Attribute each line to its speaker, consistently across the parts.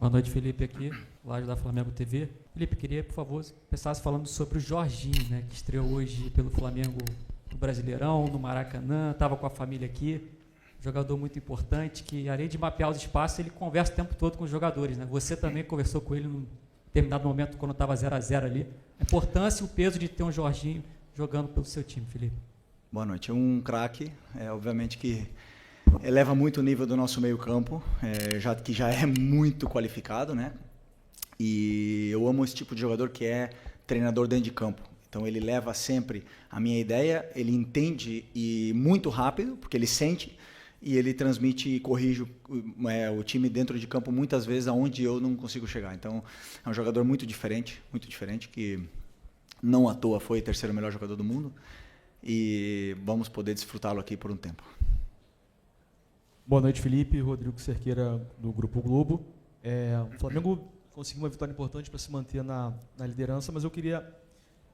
Speaker 1: Boa noite, Felipe, aqui, Laje da Flamengo TV. Felipe, queria, por favor, começasse falando sobre o Jorginho, né, que estreou hoje pelo Flamengo no Brasileirão, no Maracanã, estava com a família aqui. Jogador muito importante, que além de mapear os espaços, ele conversa o tempo todo com os jogadores, né? Você também conversou com ele num determinado momento, quando estava 0-0 ali. A importância e o peso de ter um Jorginho jogando pelo seu time, Felipe.
Speaker 2: Boa noite. Um craque, obviamente que eleva muito o nível do nosso meio-campo, que já é muito qualificado, né? E eu amo esse tipo de jogador que é treinador dentro de campo. Então ele leva sempre a minha ideia, ele entende e muito rápido, porque ele sente, e ele transmite e corrige o time dentro de campo muitas vezes aonde eu não consigo chegar. Então é um jogador muito diferente, que não à toa foi o terceiro melhor jogador do mundo, e vamos poder desfrutá-lo aqui por um tempo.
Speaker 3: Boa noite, Felipe. Rodrigo Cerqueira, do Grupo Globo. O Flamengo conseguiu uma vitória importante para se manter na liderança, mas eu queria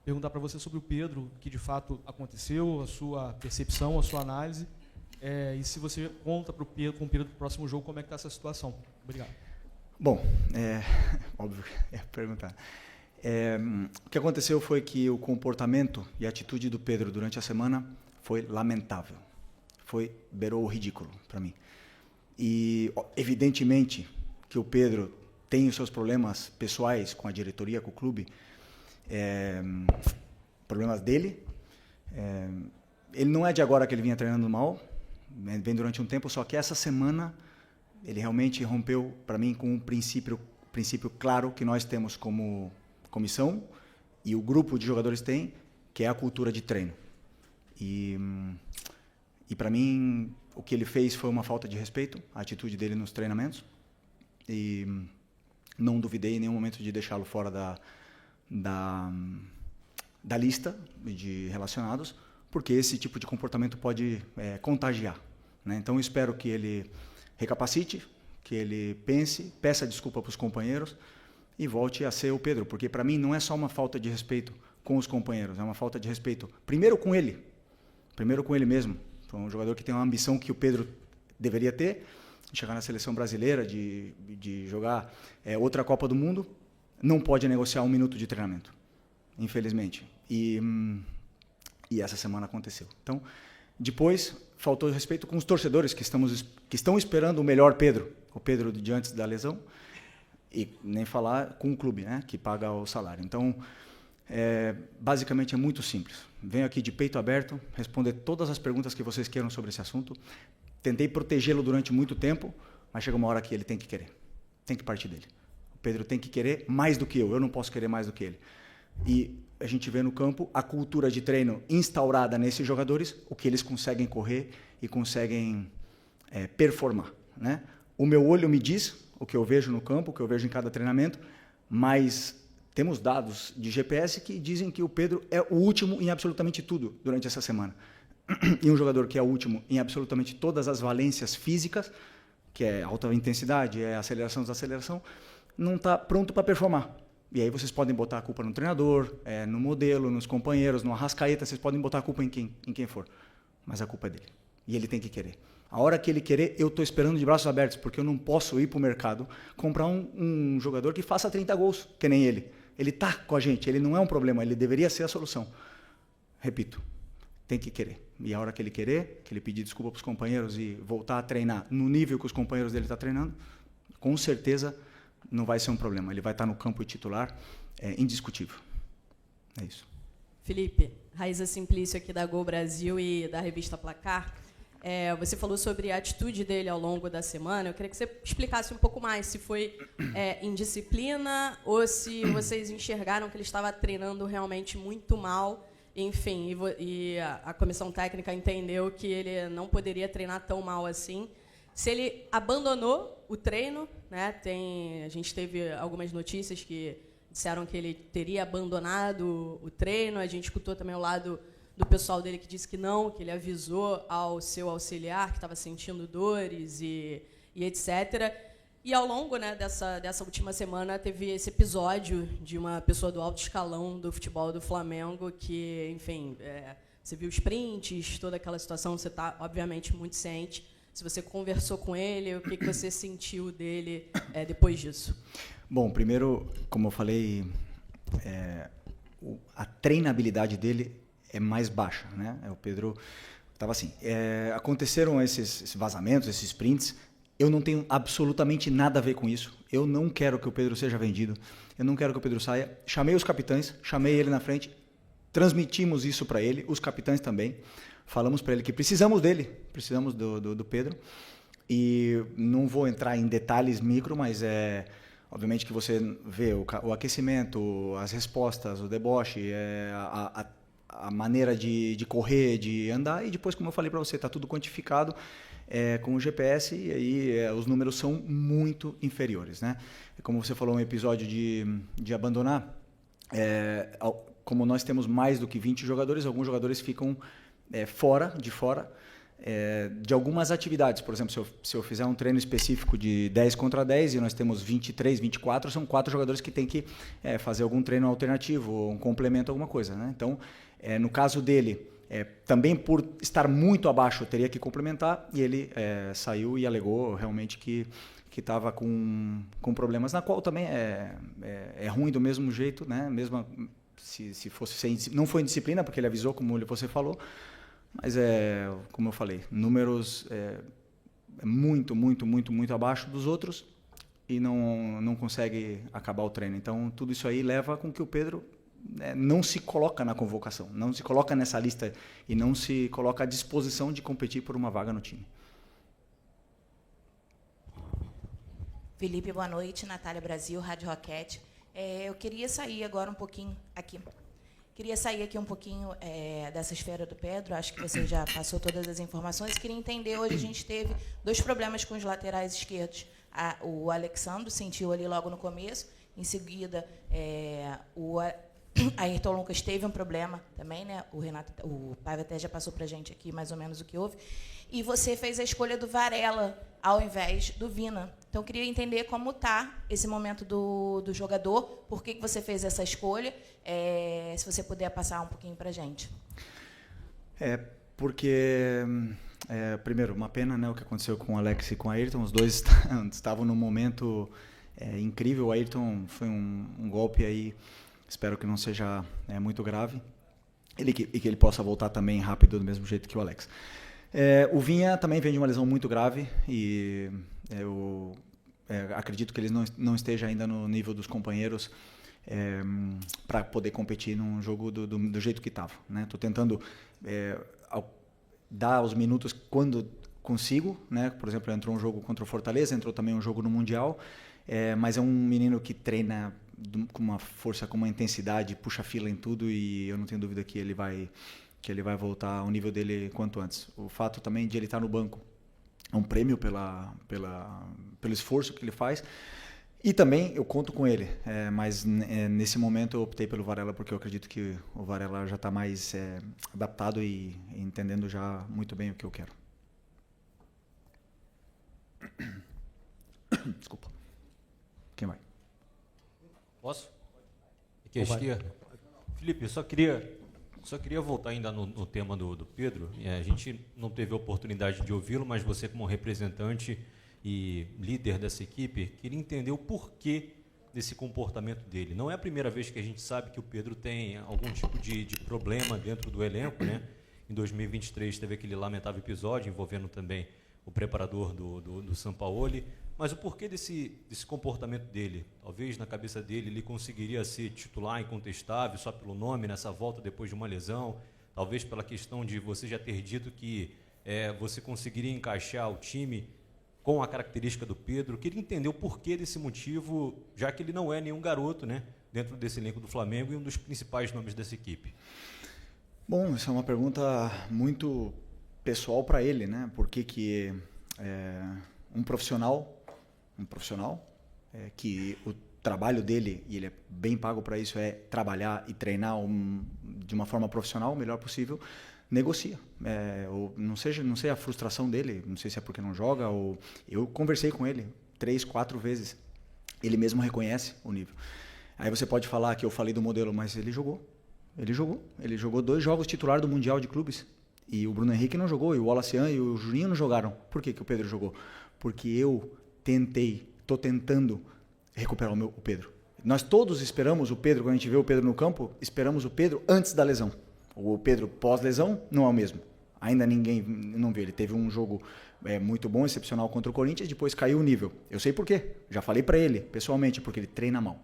Speaker 3: perguntar para você sobre o Pedro, que de fato aconteceu, a sua percepção, a sua análise, e se você conta com o Pedro do próximo jogo, como é que está essa situação. Obrigado.
Speaker 2: Bom, óbvio, perguntar. O que aconteceu foi que o comportamento e a atitude do Pedro durante a semana foi lamentável. Beirou o ridículo para mim. E, evidentemente, que o Pedro tem os seus problemas pessoais com a diretoria, com o clube, problemas dele. Ele não é de agora que ele vinha treinando mal, vem durante um tempo, só que essa semana ele realmente rompeu, para mim, com um princípio claro que nós temos como comissão e o grupo de jogadores tem, que é a cultura de treino. E para mim, o que ele fez foi uma falta de respeito, a atitude dele nos treinamentos, e não duvidei em nenhum momento de deixá-lo fora da lista de relacionados, porque esse tipo de comportamento pode contagiar, né? Então eu espero que ele recapacite, que ele pense, peça desculpa para os companheiros e volte a ser o Pedro, porque para mim não é só uma falta de respeito com os companheiros, é uma falta de respeito primeiro com ele mesmo. Um jogador que tem uma ambição que o Pedro deveria ter, de chegar na seleção brasileira, de jogar outra Copa do Mundo, não pode negociar 1 minuto de treinamento, infelizmente. E essa semana aconteceu. Então, depois, faltou respeito com os torcedores que estão esperando o melhor Pedro, o Pedro de antes da lesão, e nem falar com o clube, né, que paga o salário. Então, basicamente é muito simples. Venho aqui de peito aberto, responder todas as perguntas que vocês queiram sobre esse assunto. Tentei protegê-lo durante muito tempo, mas chega uma hora que ele tem que querer. Tem que partir dele. O Pedro tem que querer mais do que eu não posso querer mais do que ele. E a gente vê no campo a cultura de treino instaurada nesses jogadores, o que eles conseguem correr e conseguem performar, né? O meu olho me diz o que eu vejo no campo, o que eu vejo em cada treinamento, mas temos dados de GPS que dizem que o Pedro é o último em absolutamente tudo durante essa semana. E um jogador que é o último em absolutamente todas as valências físicas, que é alta intensidade, é aceleração, desaceleração, não está pronto para performar. E aí vocês podem botar a culpa no treinador, no modelo, nos companheiros, no Arrascaeta, vocês podem botar a culpa em quem for. Mas a culpa é dele. E ele tem que querer. A hora que ele querer, eu estou esperando de braços abertos, porque eu não posso ir para o mercado comprar um jogador que faça 30 gols, que nem ele. Ele está com a gente, ele não é um problema, ele deveria ser a solução. Repito, tem que querer. E a hora que ele querer, que ele pedir desculpa para os companheiros e voltar a treinar no nível que os companheiros dele estão treinando, com certeza não vai ser um problema. Ele vai estar no campo titular, indiscutível. É isso.
Speaker 4: Felipe, Raíza Simplício aqui da Gol Brasil e da revista Placar. Você falou sobre a atitude dele ao longo da semana. Eu queria que você explicasse um pouco mais se foi indisciplina ou se vocês enxergaram que ele estava treinando realmente muito mal, enfim, e a comissão técnica entendeu que ele não poderia treinar tão mal assim. Se ele abandonou o treino, né? A gente teve algumas notícias que disseram que ele teria abandonado o treino. A gente escutou também o lado do pessoal dele que disse que não, que ele avisou ao seu auxiliar que estava sentindo dores e etc. E ao longo, né, dessa última semana teve esse episódio de uma pessoa do alto escalão do futebol do Flamengo que, enfim, você viu os prints, toda aquela situação, você está, obviamente, muito ciente se você conversou com ele, o que você sentiu dele depois disso.
Speaker 2: Bom, primeiro, como eu falei, a treinabilidade dele é mais baixa, né? O Pedro estava assim. Aconteceram esses vazamentos, esses prints. Eu não tenho absolutamente nada a ver com isso. Eu não quero que o Pedro seja vendido. Eu não quero que o Pedro saia. Chamei os capitães, chamei ele na frente, transmitimos isso para ele, os capitães também. Falamos para ele que precisamos dele, precisamos do Pedro. E não vou entrar em detalhes micro, mas obviamente que você vê o aquecimento, as respostas, o deboche, a maneira de correr, de andar. E depois, como eu falei para você, está tudo quantificado com o GPS e aí os números são muito inferiores, né? Como você falou, um episódio de abandonar, como nós temos mais do que 20 jogadores, alguns jogadores ficam fora de algumas atividades. Por exemplo, se eu fizer um treino específico de 10 contra 10 e nós temos 23, 24, são 4 jogadores que têm que fazer algum treino alternativo, um complemento, alguma coisa, né? Então, no caso dele, também por estar muito abaixo, teria que complementar, e ele saiu e alegou realmente que estava com problemas, na qual também é ruim do mesmo jeito, né? Mesmo se fosse não foi indisciplina, porque ele avisou, como você falou, mas como eu falei, números muito, muito, muito, muito abaixo dos outros e não consegue acabar o treino. Então, tudo isso aí leva com que o Pedro não se coloca na convocação, não se coloca nessa lista e não se coloca à disposição de competir por uma vaga no time.
Speaker 5: Felipe, boa noite. Natália Brasil, Rádio Roquete. Eu queria sair agora um pouquinho aqui. Queria sair aqui um pouquinho dessa esfera do Pedro. Acho que você já passou todas as informações. Queria entender, hoje a gente teve 2 problemas com os laterais esquerdos. O Alexandro sentiu ali logo no começo. Em seguida, o Ayrton Lucas teve um problema também, né? O Paiva até já passou para a gente aqui mais ou menos o que houve. E você fez a escolha do Varela ao invés do Vina. Então, eu queria entender como está esse momento do jogador, por que você fez essa escolha, se você puder passar um pouquinho para a gente.
Speaker 2: Porque, primeiro, uma pena, né, o que aconteceu com o Alex e com o Ayrton. Os dois estavam num momento incrível. O Ayrton foi um golpe aí, espero que não seja muito grave, e que ele possa voltar também rápido, do mesmo jeito que o Alex. O Vinha também vem de uma lesão muito grave e eu acredito que ele não esteja ainda no nível dos companheiros para poder competir num jogo do jeito que estava, né? Estou tentando dar os minutos quando consigo, né? Por exemplo, entrou um jogo contra o Fortaleza, entrou também um jogo no Mundial, mas é um menino que treina com uma força, com uma intensidade, puxa fila em tudo, e eu não tenho dúvida que ele vai voltar ao nível dele quanto antes. O fato também de ele estar no banco é um prêmio pelo esforço que ele faz, e também eu conto com ele, mas nesse momento eu optei pelo Varela, porque eu acredito que o Varela já está mais adaptado e entendendo já muito bem o que eu quero. Desculpa. Quem vai?
Speaker 6: Posso? Aqui à esquerda. Felipe, eu só queria voltar ainda no tema do Pedro. A gente não teve a oportunidade de ouvi-lo, mas você, como representante e líder dessa equipe, queria entender o porquê desse comportamento dele. Não é a primeira vez que a gente sabe que o Pedro tem algum tipo de problema dentro do elenco, né? Em 2023 teve aquele lamentável episódio envolvendo também o preparador do Sampaoli. Mas o porquê desse comportamento dele? Talvez na cabeça dele ele conseguiria ser titular incontestável só pelo nome nessa volta depois de uma lesão, talvez pela questão de você já ter dito que você conseguiria encaixar o time com a característica do Pedro. Queria entender o porquê desse motivo, já que ele não é nenhum garoto, né, dentro desse elenco do Flamengo e um dos principais nomes dessa equipe.
Speaker 2: Bom, essa é uma pergunta muito pessoal para ele, né? Por que um profissional que o trabalho dele, e ele é bem pago para isso, é trabalhar e treinar de uma forma profissional, o melhor possível, negocia. Ou não sei a frustração dele, não sei se é porque não joga, ou eu conversei com ele 3, 4 vezes, ele mesmo reconhece o nível. Aí você pode falar que eu falei do modelo, mas ele jogou 2 jogos titular do Mundial de Clubes, E o Bruno Henrique não jogou, e o Wallace e o Juninho não jogaram. Por que o Pedro jogou? Porque eu estou tentando recuperar o Pedro. Nós todos esperamos o Pedro, quando a gente vê o Pedro no campo, esperamos o Pedro antes da lesão. O Pedro pós-lesão não é o mesmo. Ainda ninguém não viu. Ele teve um jogo muito bom, excepcional contra o Corinthians, depois caiu o nível. Eu sei por quê. Já falei para ele, pessoalmente, porque ele treina mal.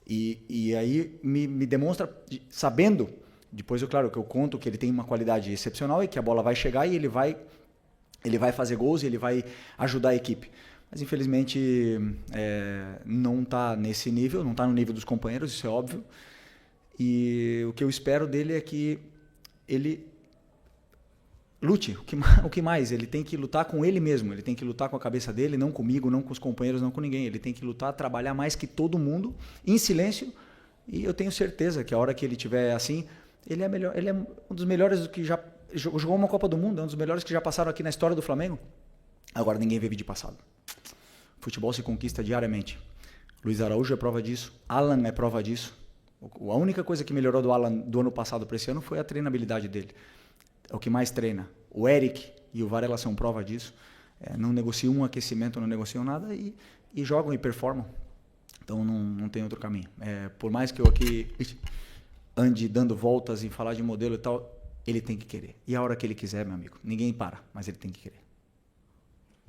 Speaker 2: E aí me demonstra, sabendo, depois, claro, que eu conto que ele tem uma qualidade excepcional e que a bola vai chegar e ele vai fazer gols e ele vai ajudar a equipe. Mas, infelizmente, não está nesse nível, não está no nível dos companheiros, isso é óbvio. E o que eu espero dele é que ele lute. O que mais? Ele tem que lutar com ele mesmo, ele tem que lutar com a cabeça dele, não comigo, não com os companheiros, não com ninguém. Ele tem que lutar, trabalhar mais que todo mundo, em silêncio. E eu tenho certeza que a hora que ele estiver assim, ele é melhor, ele é um dos melhores que já jogou uma Copa do Mundo, é um dos melhores que já passaram aqui na história do Flamengo. Agora ninguém vive de passado. Futebol se conquista diariamente. Luiz Araújo é prova disso, Alan é prova disso. A única coisa que melhorou do Alan do ano passado para esse ano foi a treinabilidade dele. É o que mais treina. O Eric e o Varela são prova disso. Não negociam um aquecimento, não negociam nada e jogam e performam. Então não tem outro caminho. Por mais que eu aqui ande dando voltas e falar de modelo e tal, ele tem que querer. E a hora que ele quiser, meu amigo, ninguém para, mas ele tem que querer.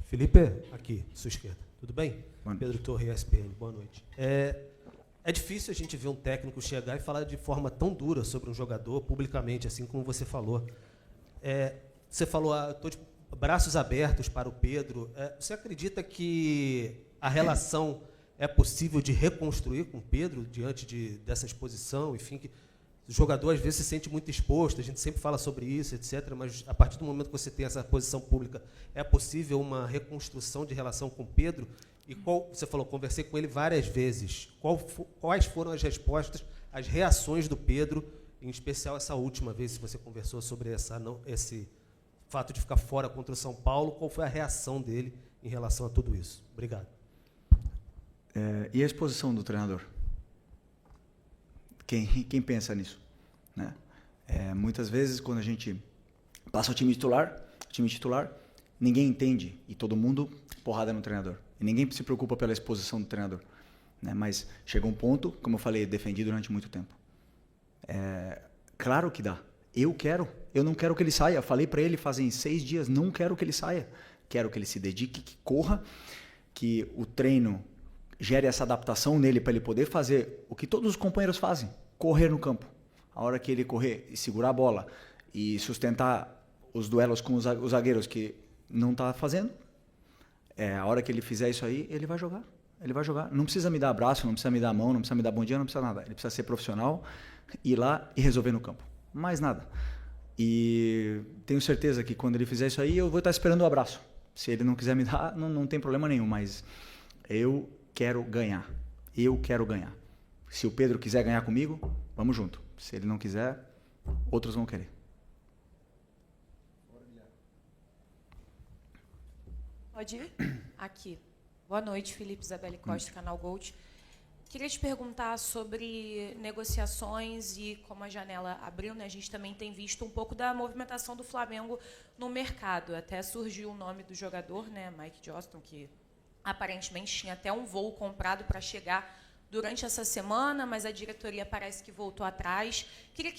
Speaker 7: Felipe, aqui, sua esquerda. Tudo bem? Pedro Torre, ESPN. Boa noite. É difícil a gente ver um técnico chegar e falar de forma tão dura sobre um jogador publicamente, assim como você falou. Você falou, estou de braços abertos para o Pedro. Você acredita que a relação é possível de reconstruir com o Pedro diante dessa exposição? Enfim, que o jogador às vezes se sente muito exposto, a gente sempre fala sobre isso, etc. Mas a partir do momento que você tem essa posição pública, é possível uma reconstrução de relação com o Pedro? E você falou, conversei com ele várias vezes. Quais foram as respostas, as reações do Pedro, em especial essa última vez que você conversou sobre esse fato de ficar fora contra o São Paulo? Qual foi a reação dele em relação a tudo isso? Obrigado.
Speaker 2: E a exposição do treinador? Quem pensa nisso? Né? Muitas vezes, quando a gente passa o time titular, ninguém entende e todo mundo porrada no treinador. E ninguém se preocupa pela exposição do treinador. Né? Mas chega um ponto, como eu falei, defendi durante muito tempo. Claro que dá. Eu não quero que ele saia. Falei para ele fazem 6 dias, não quero que ele saia. Quero que ele se dedique, que corra, que o treino gere essa adaptação nele para ele poder fazer o que todos os companheiros fazem, correr no campo. A hora que ele correr e segurar a bola e sustentar os duelos com os zagueiros que não está fazendo, a hora que ele fizer isso aí, ele vai jogar. Ele vai jogar. Não precisa me dar abraço, não precisa me dar a mão, não precisa me dar bom dia, não precisa nada. Ele precisa ser profissional, ir lá e resolver no campo. Mais nada. E tenho certeza que quando ele fizer isso aí, eu vou estar esperando o abraço. Se ele não quiser me dar, não tem problema nenhum, mas eu quero ganhar. Eu quero ganhar. Se o Pedro quiser ganhar comigo, vamos junto. Se ele não quiser, outros vão querer.
Speaker 5: Pode ir? Aqui. Boa noite, Felipe Isabelle Costa, Canal Gold. Queria te perguntar sobre negociações e como a janela abriu, né? A gente também tem visto um pouco da movimentação do Flamengo no mercado. Até surgiu o nome do jogador, né? Mike Johnston, que aparentemente tinha até um voo comprado para chegar durante essa semana, mas a diretoria parece que voltou atrás. Queria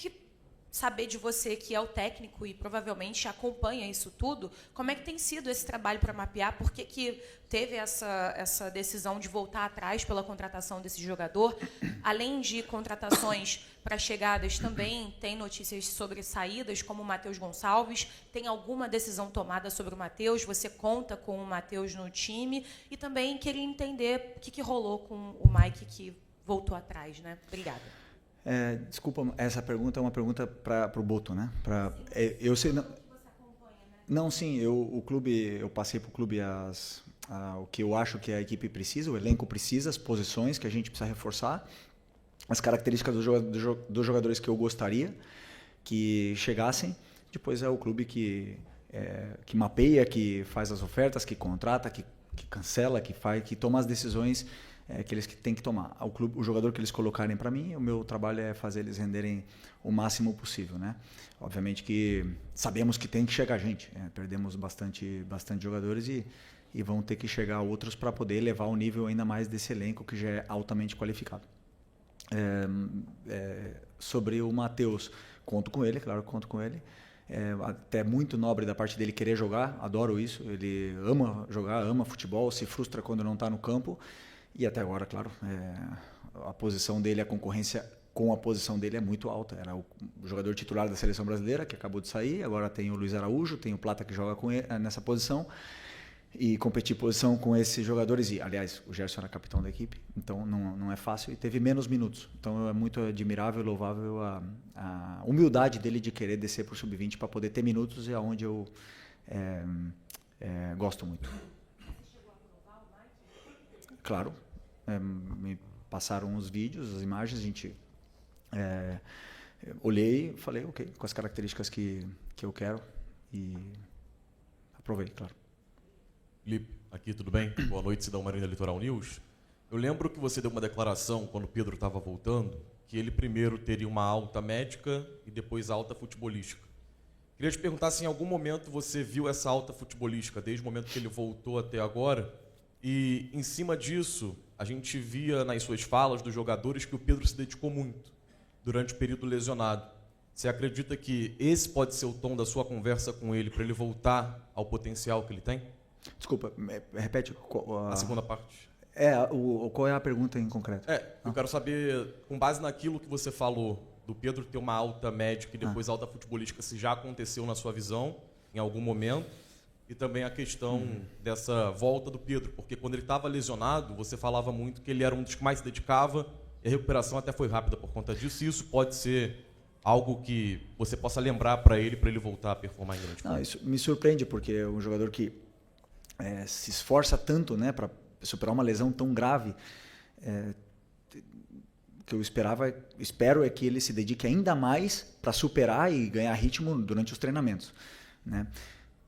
Speaker 5: saber de você, que é o técnico e provavelmente acompanha isso tudo, como é que tem sido esse trabalho para mapear, por que teve essa decisão de voltar atrás pela contratação desse jogador? Além de contratações para chegadas, também tem notícias sobre saídas, como o Matheus Gonçalves. Tem alguma decisão tomada sobre o Matheus? Você conta com o Matheus no time? E também queria entender o que rolou com o Mike, que voltou atrás, né? Obrigada.
Speaker 2: Desculpa, essa pergunta é uma pergunta para o Boto, né? Eu sei, não, sim, o clube, eu passei para o clube o que eu acho que a equipe precisa, o elenco precisa, as posições que a gente precisa reforçar, as características dos jogadores que eu gostaria que chegassem. Depois é o clube que mapeia, que faz as ofertas, que contrata, que cancela, que toma as decisões que eles têm que tomar. O jogador que eles colocarem para mim, o meu trabalho é fazer eles renderem o máximo possível, né? Obviamente que sabemos que tem que chegar gente, perdemos bastante jogadores e vão ter que chegar outros para poder elevar o nível ainda mais desse elenco que já é altamente qualificado. Sobre o Matheus, conto com ele, claro que conto com ele. Até muito nobre da parte dele querer jogar, adoro isso. Ele ama jogar, ama futebol, se frustra quando não está no campo. E até agora, claro, a posição dele, a concorrência com a posição dele é muito alta. Era o jogador titular da seleção brasileira, que acabou de sair, agora tem o Luiz Araújo, tem o Plata que joga com ele, nessa posição. E competir posição com esses jogadores, e aliás, o Gerson era capitão da equipe, então não é fácil, e teve menos minutos. Então é muito admirável e louvável a humildade dele de querer descer para o sub-20 para poder ter minutos, e é onde eu gosto muito. Claro, me passaram os vídeos, as imagens, a gente olhei e falei, ok, com as características que eu quero, e aprovei, claro.
Speaker 8: Felipe, aqui tudo bem? Boa noite, Cidão Marinho da Litoral News. Eu lembro que você deu uma declaração quando o Pedro estava voltando, que ele primeiro teria uma alta médica e depois alta futebolística. Queria te perguntar se em algum momento você viu essa alta futebolística, desde o momento que ele voltou até agora, e em cima disso, a gente via nas suas falas dos jogadores que o Pedro se dedicou muito durante o período lesionado. Você acredita que esse pode ser o tom da sua conversa com ele, para ele voltar ao potencial que ele tem?
Speaker 2: Desculpa, repete.
Speaker 8: A segunda parte.
Speaker 2: Qual é a pergunta em concreto?
Speaker 8: Eu quero saber, com base naquilo que você falou, do Pedro ter uma alta médica e depois alta futebolística, se já aconteceu na sua visão, em algum momento, e também a questão dessa volta do Pedro, porque quando ele estava lesionado, você falava muito que ele era um dos que mais se dedicava, e a recuperação até foi rápida por conta disso, e isso pode ser algo que você possa lembrar para ele voltar a performar em grande forma.
Speaker 2: Isso me surpreende, porque é um jogador que se esforça tanto, né, para superar uma lesão tão grave, que eu espero é que ele se dedique ainda mais para superar e ganhar ritmo durante os treinamentos, né?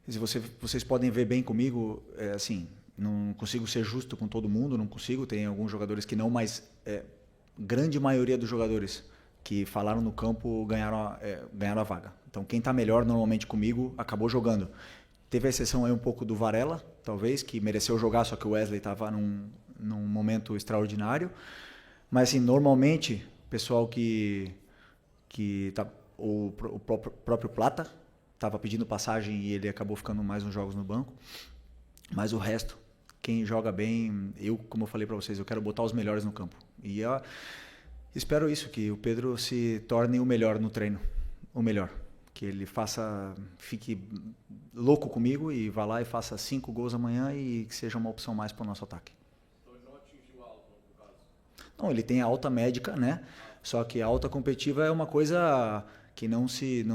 Speaker 2: Se vocês podem ver bem comigo, assim, não consigo ser justo com todo mundo, não consigo, tem alguns jogadores que não, mas grande maioria dos jogadores que falaram no campo ganharam a vaga. Então quem está melhor normalmente comigo acabou jogando. Teve a exceção aí um pouco do Varela, talvez, que mereceu jogar, só que o Wesley estava num momento extraordinário. Mas, assim, normalmente, o pessoal o próprio Plata estava pedindo passagem e ele acabou ficando mais uns jogos no banco. Mas o resto, quem joga bem, como eu falei para vocês, eu quero botar os melhores no campo. E eu espero isso, que o Pedro se torne o melhor no treino, o melhor. Que ele fique louco comigo e vá lá e faça 5 gols amanhã e que seja uma opção mais para o nosso ataque.
Speaker 8: Então ele não atingiu a alta, no caso?
Speaker 2: Não, ele tem a alta médica, né? Só que a alta competitiva é uma coisa que não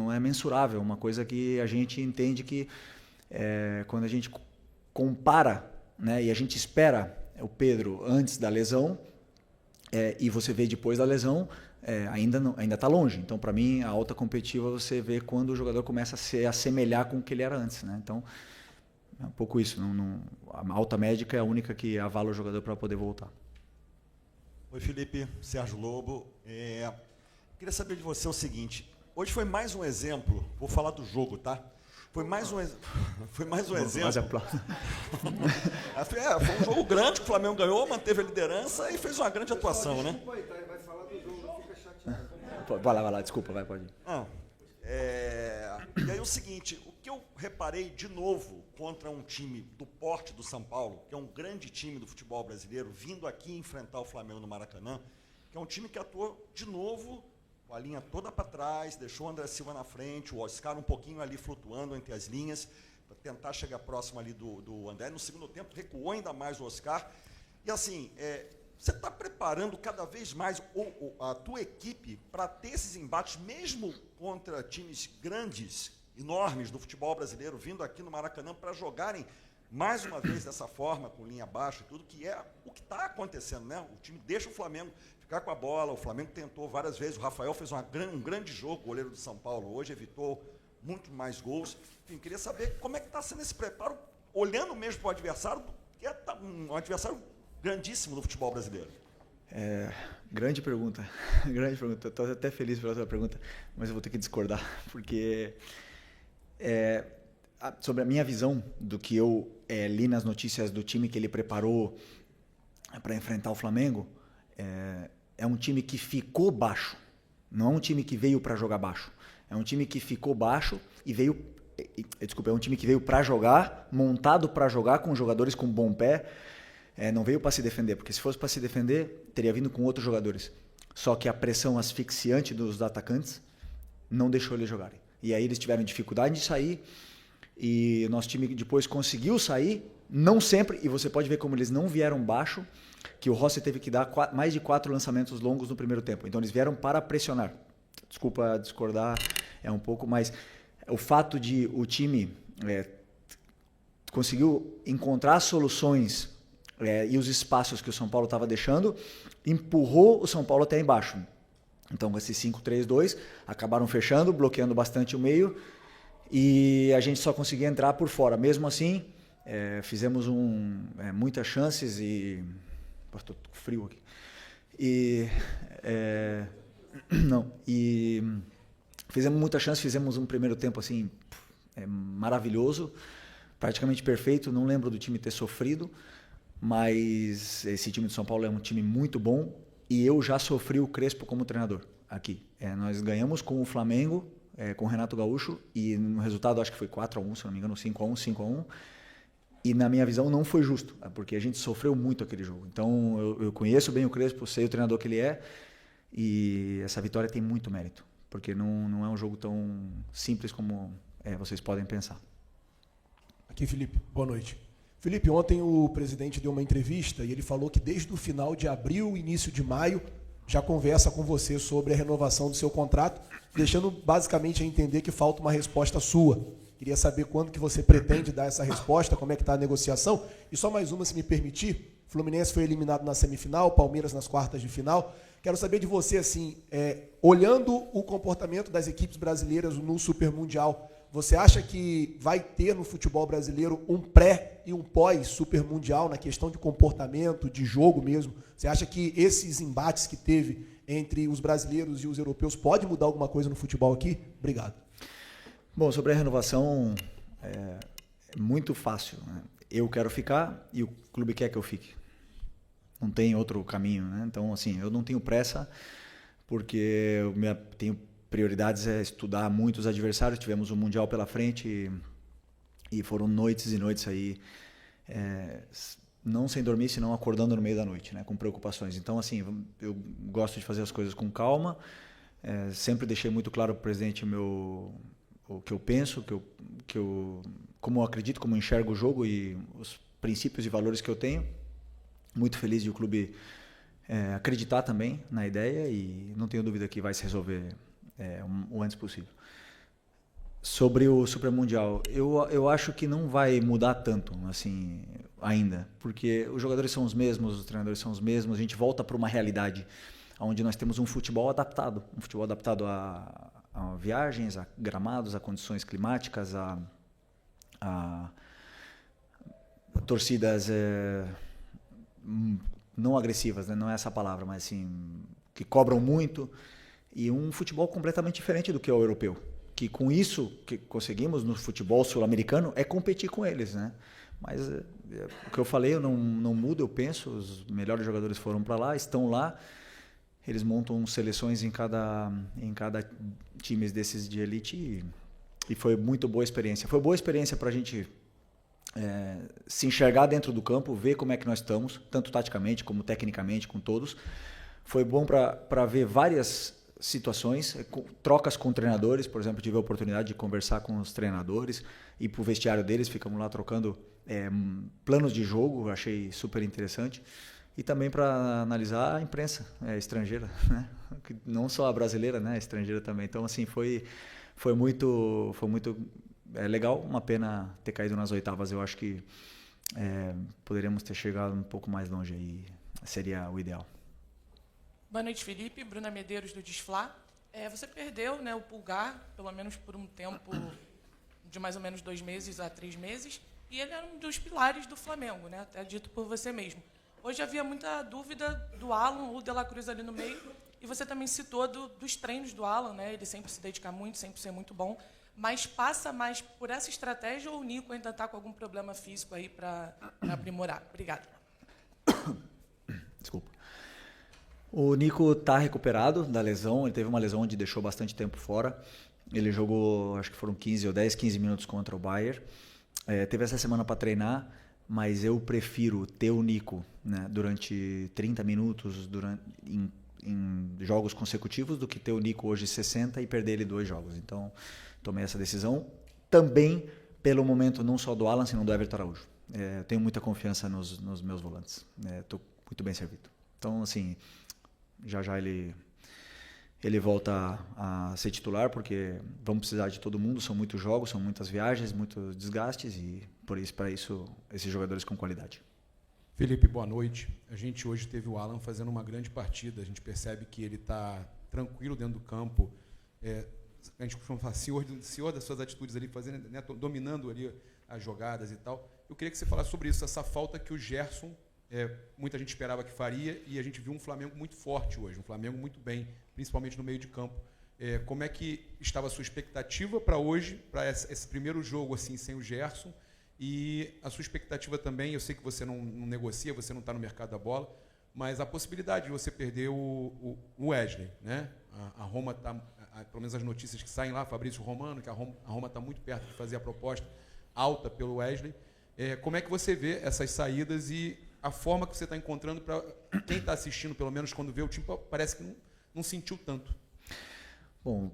Speaker 2: é mensurável, uma coisa que a gente entende que quando a gente compara, né, e a gente espera o Pedro antes da lesão e você vê depois da lesão, ainda está longe. Então, para mim, a alta competitiva você vê quando o jogador começa a se assemelhar com o que ele era antes, né? Então, é um pouco isso. A alta médica é a única que avala o jogador para poder voltar.
Speaker 9: Oi, Felipe, Sérgio Lobo. Queria saber de você o seguinte. Hoje foi mais um exemplo, vou falar do jogo, tá? Foi mais um exemplo. Foi um jogo grande, que o Flamengo ganhou, manteve a liderança e fez uma grande atuação, né?
Speaker 2: Vai lá, desculpa, pode ir.
Speaker 9: E aí o seguinte, o que eu reparei de novo contra um time do porte do São Paulo, que é um grande time do futebol brasileiro, vindo aqui enfrentar o Flamengo no Maracanã, que é um time que atuou de novo com a linha toda para trás, deixou o André Silva na frente, o Oscar um pouquinho ali flutuando entre as linhas, para tentar chegar próximo ali do André. No segundo tempo, recuou ainda mais o Oscar. E assim, você está preparando cada vez mais a tua equipe para ter esses embates, mesmo contra times grandes, enormes do futebol brasileiro, vindo aqui no Maracanã para jogarem mais uma vez dessa forma, com linha baixa e tudo, que é o que está acontecendo, né? O time deixa o Flamengo ficar com a bola, o Flamengo tentou várias vezes, o Rafael fez um grande jogo, goleiro do São Paulo, hoje evitou muito mais gols. Enfim, queria saber como é que está sendo esse preparo, olhando mesmo para o adversário, que é um adversário grandíssimo no futebol brasileiro?
Speaker 2: Grande pergunta. Grande pergunta. Estou até feliz pela sua pergunta, mas eu vou ter que discordar, porque sobre a minha visão do que eu li nas notícias do time que ele preparou para enfrentar o Flamengo, é um time que ficou baixo. Não é um time que veio para jogar baixo. É um time que ficou baixo e veio... Desculpa, é um time que veio para jogar, montado para jogar, com jogadores com bom pé. Não veio para se defender, porque se fosse para se defender, teria vindo com outros jogadores. Só que a pressão asfixiante dos atacantes não deixou eles jogarem. E aí eles tiveram dificuldade de sair, e o nosso time depois conseguiu sair, não sempre, e você pode ver como eles não vieram baixo, que o Rossi teve que dar mais de 4 lançamentos longos no primeiro tempo. Então eles vieram para pressionar. Desculpa discordar, um pouco, mas o fato de o time conseguiu encontrar soluções e os espaços que o São Paulo estava deixando, empurrou o São Paulo até embaixo. Então, esses 5-3-2 acabaram fechando, bloqueando bastante o meio, e a gente só conseguia entrar por fora. Mesmo assim, fizemos muitas chances e... Estou frio aqui. E fizemos muitas chances, fizemos um primeiro tempo assim, maravilhoso, praticamente perfeito. Não lembro do time ter sofrido, mas esse time de São Paulo é um time muito bom, e eu já sofri o Crespo como treinador aqui. Nós ganhamos com o Flamengo, com o Renato Gaúcho, e no resultado acho que foi 4-1, se não me engano, 5-1, 5-1. E na minha visão não foi justo, porque a gente sofreu muito aquele jogo. Então eu conheço bem o Crespo, sei o treinador que ele é, e essa vitória tem muito mérito, porque não é um jogo tão simples como vocês podem pensar.
Speaker 10: Aqui, Felipe, boa noite. Felipe, ontem o presidente deu uma entrevista e ele falou que desde o final de abril, início de maio, já conversa com você sobre a renovação do seu contrato, deixando basicamente a entender que falta uma resposta sua. Queria saber quando que você pretende dar essa resposta, como é que está a negociação. E só mais uma, se me permitir. Fluminense foi eliminado na semifinal, Palmeiras nas quartas de final. Quero saber de você, assim, olhando o comportamento das equipes brasileiras no Super Mundial, você acha que vai ter no futebol brasileiro um pré e um pós-Super Mundial na questão de comportamento, de jogo mesmo? Você acha que esses embates que teve entre os brasileiros e os europeus pode mudar alguma coisa no futebol aqui? Obrigado.
Speaker 2: Bom, sobre a renovação, é muito fácil, né? Eu quero ficar e o clube quer que eu fique. Não tem outro caminho, né? Então, assim, eu não tenho pressa, porque eu tenho prioridades, estudar muito os adversários. Tivemos um Mundial pela frente e foram noites e noites aí, não sem dormir, senão acordando no meio da noite, né? Com preocupações. Então, assim, eu gosto de fazer as coisas com calma. Sempre deixei muito claro para o presidente o que eu penso, como eu acredito, como eu enxergo o jogo e os princípios e valores que eu tenho. Muito feliz de o clube acreditar também na ideia, e não tenho dúvida que vai se resolver o antes possível. Sobre o Super Mundial, eu acho que não vai mudar tanto assim ainda, porque os jogadores são os mesmos, os treinadores são os mesmos. A gente volta para uma realidade onde nós temos um futebol adaptado a viagens, a gramados, a condições climáticas, a torcidas não agressivas, né? Não é essa palavra, mas assim, que cobram muito, e um futebol completamente diferente do que é o europeu. Que com isso que conseguimos no futebol sul-americano é competir com eles, né? Mas o que eu falei, eu não mudo, eu penso, os melhores jogadores foram para lá, estão lá. Eles montam seleções em cada time desses de elite, e foi muito boa experiência. Foi boa experiência para a gente se enxergar dentro do campo, ver como é que nós estamos, tanto taticamente como tecnicamente, com todos. Foi bom para ver várias situações, trocas com treinadores. Por exemplo, tive a oportunidade de conversar com os treinadores, ir para o vestiário deles, ficamos lá trocando planos de jogo, achei super interessante. E também para analisar a imprensa estrangeira, né? Não só a brasileira, né? A estrangeira também. Então, assim, foi muito legal. Uma pena ter caído nas oitavas. Eu acho que poderíamos ter chegado um pouco mais longe, aí seria o ideal.
Speaker 11: Boa noite, Felipe. Bruna Medeiros, do Desflá. Você perdeu, né, o Pulgar, pelo menos por um tempo de mais ou menos 2 meses a 3 meses, e ele era um dos pilares do Flamengo, né? Até dito por você mesmo. Hoje havia muita dúvida do Alan ou do De La Cruz ali no meio, e você também citou dos treinos do Alan, né? Ele sempre se dedica muito, sempre ser muito bom, mas passa mais por essa estratégia ou o Nico ainda está com algum problema físico aí para aprimorar? Obrigada.
Speaker 2: Desculpa. O Nico está recuperado da lesão, ele teve uma lesão onde deixou bastante tempo fora. Ele jogou, acho que foram 15 minutos contra o Bayern. Teve essa semana para treinar, mas eu prefiro ter o Nico, né, durante 30 minutos em jogos consecutivos do que ter o Nico hoje 60 e perder ele 2 jogos. Então, tomei essa decisão. Também pelo momento não só do Alan, senão do Everton Araújo. Tenho muita confiança nos meus volantes. Estou muito bem servido. Então, assim, já ele volta a ser titular, porque vamos precisar de todo mundo, são muitos jogos, são muitas viagens, muitos desgastes, e para isso, esses jogadores com qualidade.
Speaker 12: Felipe, boa noite. A gente hoje teve o Alan fazendo uma grande partida, a gente percebe que ele está tranquilo dentro do campo, a gente costuma falar senhor das suas atitudes ali, fazendo, né, dominando ali as jogadas e tal. Eu queria que você falasse sobre isso, essa falta que o Gerson, muita gente esperava que faria, e a gente viu um Flamengo muito forte hoje, um Flamengo muito bem, principalmente no meio de campo. Como é que estava a sua expectativa para hoje, para esse primeiro jogo assim sem o Gerson, e a sua expectativa também, eu sei que você não negocia, você não está no mercado da bola, mas a possibilidade de você perder o Wesley, né? A Roma está, pelo menos as notícias que saem lá, Fabrício Romano, que a Roma está muito perto de fazer a proposta alta pelo Wesley. Como é que você vê essas saídas e a forma que você está encontrando para quem está assistindo, pelo menos quando vê o time, parece que não sentiu tanto?
Speaker 2: Bom,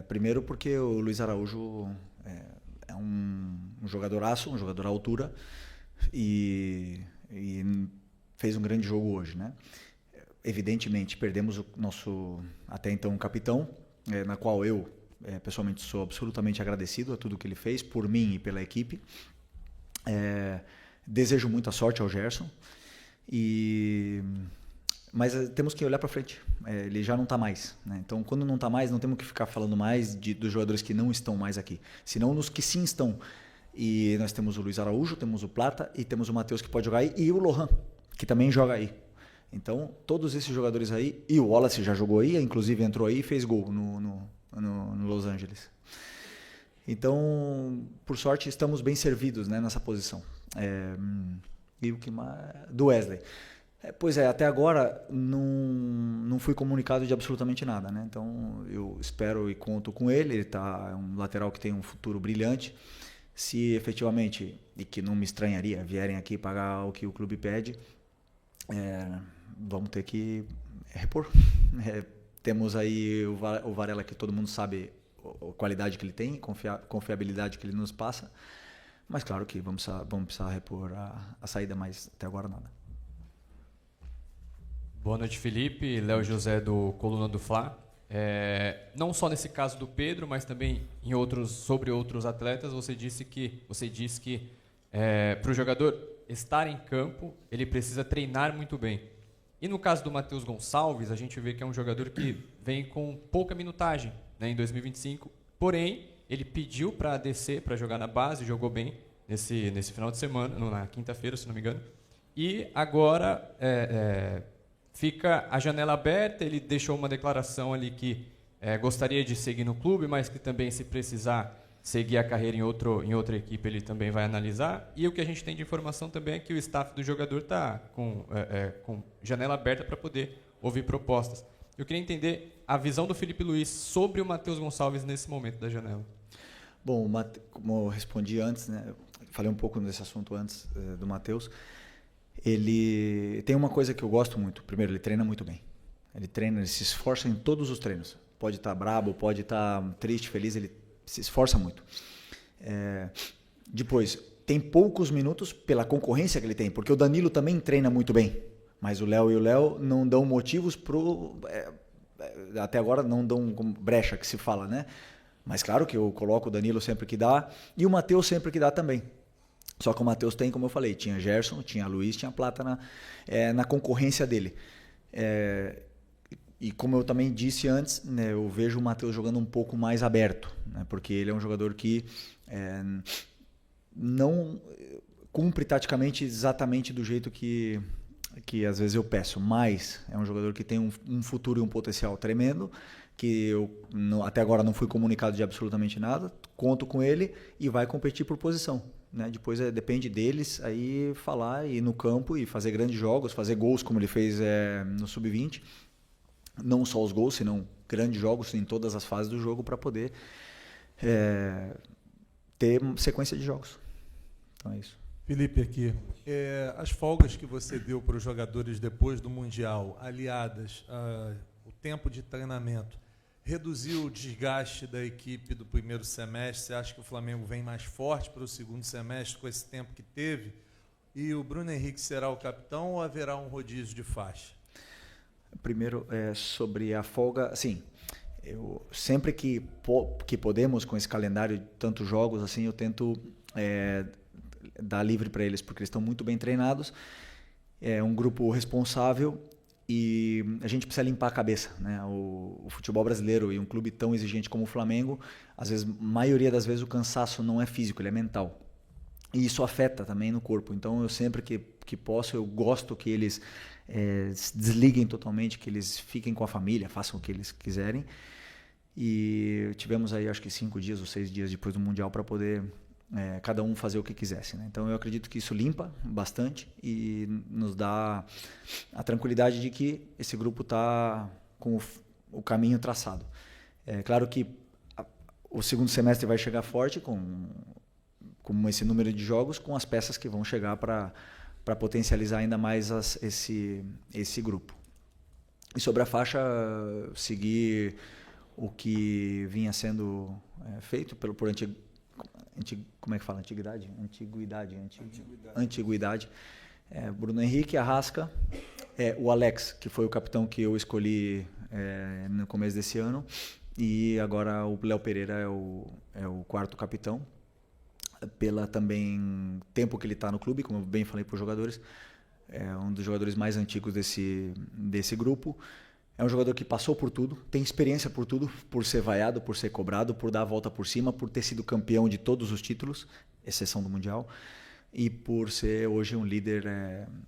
Speaker 2: primeiro porque o Luiz Araújo é um jogadoraço, um jogador à altura, e fez um grande jogo hoje, né? Evidentemente, perdemos o nosso, até então, capitão, na qual eu, pessoalmente, sou absolutamente agradecido a tudo que ele fez, por mim e pela equipe. Desejo muita sorte ao Gerson, mas temos que olhar para frente. Ele já não está mais, né? Então, quando não está mais, não temos que ficar falando mais dos jogadores que não estão mais aqui, senão nos que sim estão. E nós temos o Luiz Araújo, temos o Plata e temos o Matheus, que pode jogar aí, e o Lohan, que também joga aí. Então, todos esses jogadores aí, e o Wallace já jogou aí, inclusive entrou aí e fez gol no Los Angeles. Então, por sorte, estamos bem servidos, né, nessa posição. E o que mais? Do Wesley. Pois até agora não fui comunicado de absolutamente nada, né? Então eu espero e conto com ele. Ele é um lateral que tem um futuro brilhante. Se efetivamente, e que não me estranharia, vierem aqui pagar o que o clube pede, vamos ter que repor. Temos aí o Varela, que todo mundo sabe a qualidade que ele tem, confiabilidade que ele nos passa. Mas claro que vamos precisar repor a saída, mas até agora nada.
Speaker 13: Boa noite, Felipe. Léo José, do Coluna do Fla. Não só nesse caso do Pedro, mas também sobre outros atletas, você disse que para o jogador estar em campo, ele precisa treinar muito bem. E no caso do Matheus Gonçalves, a gente vê que é um jogador que vem com pouca minutagem, né, em 2025. Porém, ele pediu para descer, para jogar na base, jogou bem nesse final de semana, na quinta-feira, se não me engano. E agora fica a janela aberta. Ele deixou uma declaração ali que gostaria de seguir no clube, mas que também, se precisar seguir a carreira em outra equipe, ele também vai analisar. E o que a gente tem de informação também é que o staff do jogador está com janela aberta para poder ouvir propostas. Eu queria entender a visão do Felipe Luiz sobre o Matheus Gonçalves nesse momento da janela.
Speaker 2: Bom, como eu respondi antes, né, falei um pouco desse assunto antes do Matheus. Ele tem uma coisa que eu gosto muito. Primeiro, ele treina muito bem. Ele se esforça em todos os treinos. Pode estar brabo, pode estar triste, feliz, ele se esforça muito. Depois, tem poucos minutos pela concorrência que ele tem, porque o Danilo também treina muito bem, mas o Léo não dão motivos até agora não dão brecha, que se fala, né? Mas claro que eu coloco o Danilo sempre que dá e o Matheus sempre que dá também. Só que o Matheus tem, como eu falei, tinha Gerson, tinha Luiz, tinha Plata na concorrência dele. E como eu também disse antes, né, eu vejo o Matheus jogando um pouco mais aberto, né, porque ele é um jogador que não cumpre taticamente exatamente do jeito que que às vezes eu peço, mas é um jogador que tem um futuro e um potencial tremendo, que eu até agora não fui comunicado de absolutamente nada, conto com ele e vai competir por posição. Né? Depois depende deles aí falar, ir no campo e fazer grandes jogos, fazer gols como ele fez no Sub-20. Não só os gols, senão grandes jogos em todas as fases do jogo para poder ter sequência de jogos. Então é isso.
Speaker 14: Felipe, aqui. As folgas que você deu para os jogadores depois do Mundial, aliadas ao tempo de treinamento, reduziu o desgaste da equipe do primeiro semestre? Você acha que o Flamengo vem mais forte para o segundo semestre com esse tempo que teve? E o Bruno Henrique será o capitão ou haverá um rodízio de faixa?
Speaker 2: Primeiro, sobre a folga, sim. Eu sempre que podemos, com esse calendário de tantos jogos, assim, eu tento dar livre para eles, porque eles estão muito bem treinados. É um grupo responsável e a gente precisa limpar a cabeça, né? O futebol brasileiro e um clube tão exigente como o Flamengo, às vezes, maioria das vezes, o cansaço não é físico, ele é mental. E isso afeta também no corpo. Então, eu sempre que posso, eu gosto que eles se desliguem totalmente, que eles fiquem com a família, façam o que eles quiserem. E tivemos aí, acho que 5 dias ou 6 dias depois do Mundial para poder cada um fazer o que quisesse. Né? Então, eu acredito que isso limpa bastante e nos dá a tranquilidade de que esse grupo está com o caminho traçado. É claro que o segundo semestre vai chegar forte com esse número de jogos, com as peças que vão chegar para potencializar ainda mais esse grupo. E sobre a faixa, seguir o que vinha sendo feito por como é que fala? Antiguidade. Bruno Henrique, Arrasca, o Alex, que foi o capitão que eu escolhi no começo desse ano, e agora o Léo Pereira é o quarto capitão, pela também tempo que ele está no clube, como eu bem falei para os jogadores, é um dos jogadores mais antigos desse grupo. É um jogador que passou por tudo, tem experiência por tudo, por ser vaiado, por ser cobrado, por dar a volta por cima, por ter sido campeão de todos os títulos, exceção do Mundial, e por ser hoje um líder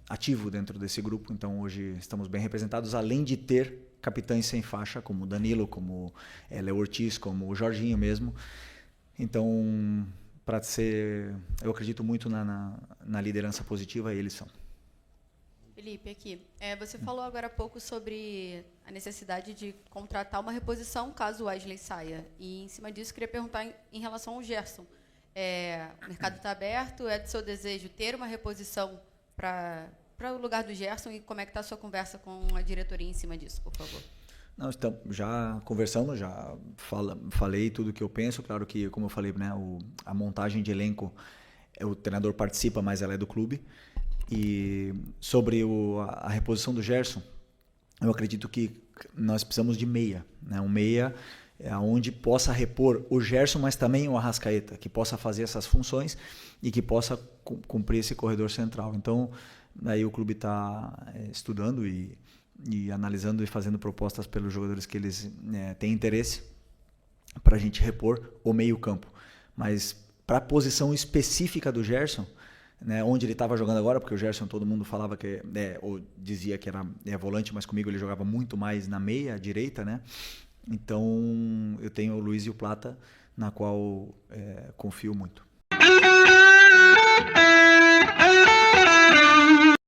Speaker 2: ativo dentro desse grupo. Então hoje estamos bem representados, além de ter capitães sem faixa, como o Danilo, como Léo Ortiz, como o Jorginho mesmo. Então, eu acredito muito na liderança positiva, e eles são.
Speaker 4: Felipe, aqui. Você falou agora há pouco sobre a necessidade de contratar uma reposição caso o Wesley saia. E, em cima disso, queria perguntar em relação ao Gerson. O mercado está aberto, é do seu desejo ter uma reposição para o lugar do Gerson, e como é que está a sua conversa com a diretoria em cima disso, por favor?
Speaker 2: Não, então, já conversamos, já falei tudo o que eu penso. Claro que, como eu falei, né, a montagem de elenco, o treinador participa, mas ela é do clube. E sobre a reposição do Gerson, eu acredito que nós precisamos de meia, né? Um meia onde possa repor o Gerson, mas também o Arrascaeta, que possa fazer essas funções e que possa cumprir esse corredor central. Então, aí o clube está estudando e analisando e fazendo propostas pelos jogadores que eles têm interesse para a gente repor o meio-campo. Mas para a posição específica do Gerson, né, onde ele estava jogando agora, porque o Gerson, todo mundo falava ou dizia que era volante, mas comigo ele jogava muito mais na meia direita, né? Então eu tenho o Luiz e o Plata, na qual confio muito.